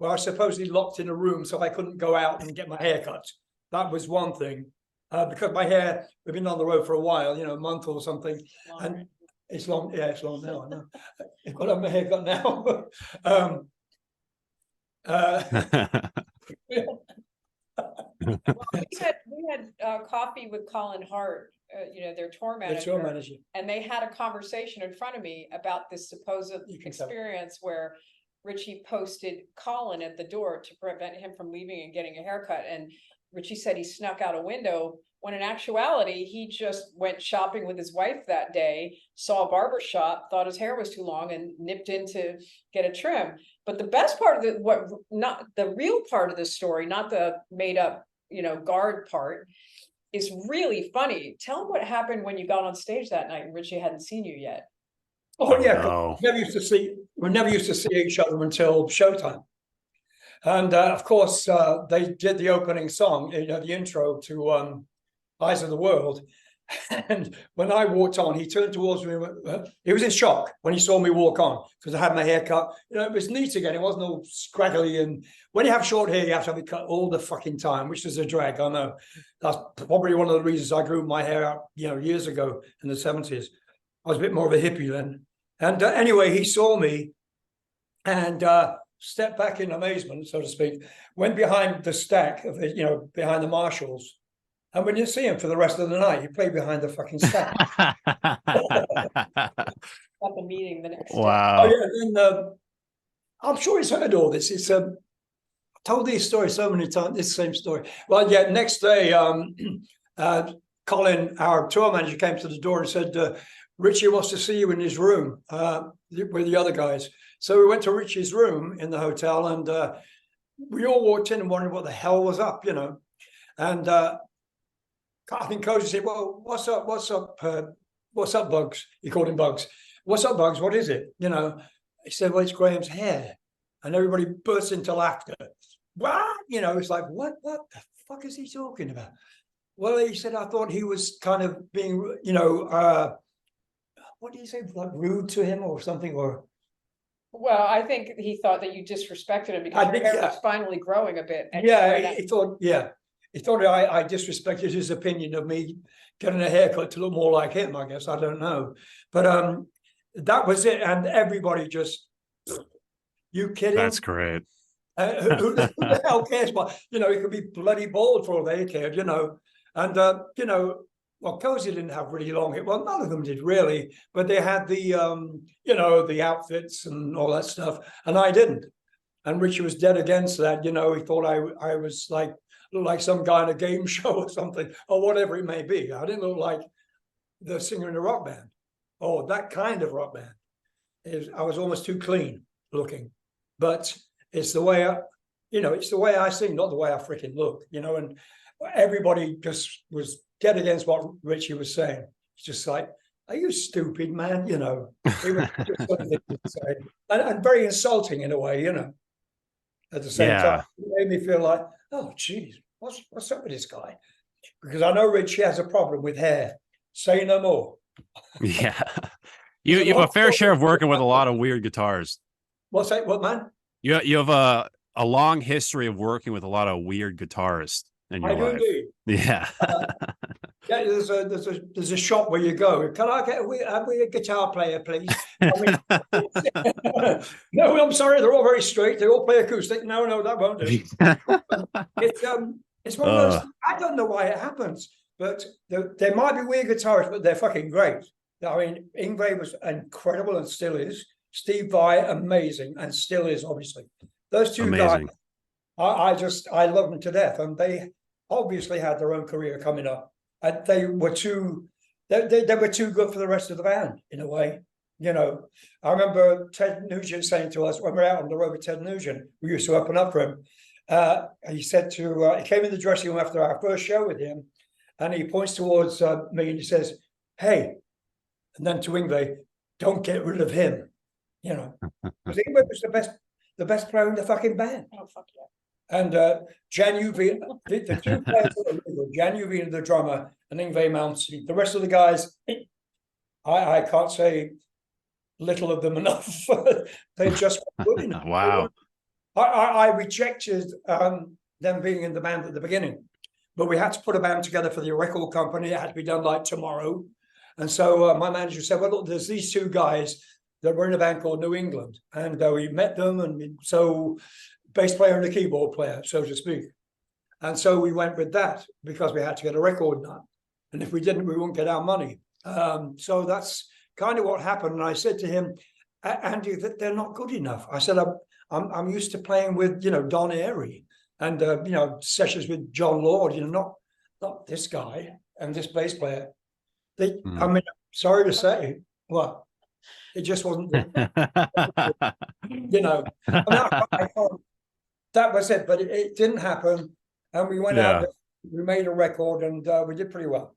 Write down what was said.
where I was supposedly locked in a room so I couldn't go out and get my hair cut. That was one thing. Because my hair, we've been on the road for a while, a month or something. And it's long, it's long now, I know. I've got to have my hair cut now. We had coffee with Colin Hart, their tour manager, and they had a conversation in front of me about this supposed experience where Ritchie posted Colin at the door to prevent him from leaving and getting a haircut. And Ritchie said he snuck out a window, when in actuality, he just went shopping with his wife that day, saw a barber shop, thought his hair was too long, and nipped in to get a trim. But the best part of not the real part of the story, not the made up, guard part, is really funny. Tell him what happened when you got on stage that night and Ritchie hadn't seen you yet. Oh yeah, no. we never used to see each other until showtime. And of course, they did the opening song, the intro to Eyes of the World. And when I walked on, he turned towards me. He was in shock when he saw me walk on because I had my hair cut. It was neat again. It wasn't all scraggly. And when you have short hair, you have to have it cut all the fucking time, which is a drag. I know. That's probably one of the reasons I grew my hair out, years ago in the 70s. I was a bit more of a hippie then. And anyway, he saw me and stepped back in amazement, so to speak, went behind the stack of it, behind the marshals. And when you see him for the rest of the night, he played behind the fucking stack. At the meeting the next day. Wow. Oh, yeah, and, I'm sure he's heard all this. It's I told these stories so many times, this same story. Well, yeah, next day, Colin, our tour manager, came to the door and said, Ritchie wants to see you in his room with the other guys. So we went to Ritchie's room in the hotel, and we all walked in and wondered what the hell was up, And I think Cozy said, well, what's up, Bugs? He called him Bugs. What's up, Bugs? What is it? He said, well, it's Graham's hair. And everybody burst into laughter. What? It's like, what the fuck is he talking about? Well, he said, I thought he was kind of being, what did he say? Like rude to him or something? Well, I think he thought that you disrespected him because your hair was finally growing a bit. He thought I disrespected his opinion of me getting a haircut to look more like him, I guess. I don't know. But that was it. And everybody just, you kidding? That's great. Who the hell cares? But, he could be bloody bald for all they cared, And, well, Cozy didn't have really long hair. Well, none of them did really. But they had the, the outfits and all that stuff. And I didn't. And Richie was dead against that. He thought I was like some guy in a game show or something, or whatever it may be. I didn't look like the singer in a rock band, or that kind of rock band. I was almost too clean looking, but it's the way it's the way I sing, not the way I freaking look, And everybody just was dead against what Ritchie was saying. It's just like, are you stupid, man? It was just something to say, and very insulting in a way, At the same time, it made me feel like, oh, geez, what's up with this guy? Because I know Ritchie has a problem with hair. Say no more. Yeah. You have a fair share of working with a lot of weird guitarists. What's that? What, man? You have a long history of working with a lot of weird guitarists in your life. I do indeed. Yeah. Yeah, there's a shop where you go. Can I get a guitar player, please? No, I'm sorry, they're all very straight. They all play acoustic. No, that won't do. It's one of those. I don't know why it happens, but there might be weird guitarists, but they're fucking great. I mean, Yngwie was incredible and still is. Steve Vai, amazing, and still is, obviously. Those two guys, I love them to death, and they obviously had their own career coming up. And they were too good for the rest of the band, in a way. I remember Ted Nugent saying to us when we were out on the road with Ted Nugent, we used to open up for him. He said he came in the dressing room after our first show with him, and he points towards me and he says, "Hey," and then to Yngwie, "Don't get rid of him." Because Yngwie was the best player in the fucking band. Oh, fuck yeah. And Jan Uvi, the two players were Jan Uvi, the drummer, and Yngwie Malmsteen. The rest of the guys, I can't say little of them enough. They just good enough. Wow. I rejected them being in the band at the beginning, but we had to put a band together for the record company. It had to be done like tomorrow. And so my manager said, well, look, there's these two guys that were in a band called New England. And we met them. And so bass player and a keyboard player, so to speak. And so we went with that because we had to get a record done. And if we didn't, we wouldn't get our money. So that's kind of what happened. And I said to him, Andy, that they're not good enough. I said, I'm used to playing with, Don Airey and, sessions with John Lord, not this guy and this bass player. I mean, sorry to say, well, it just wasn't, I mean, that was it, but it didn't happen. And we went out, we made a record and we did pretty well.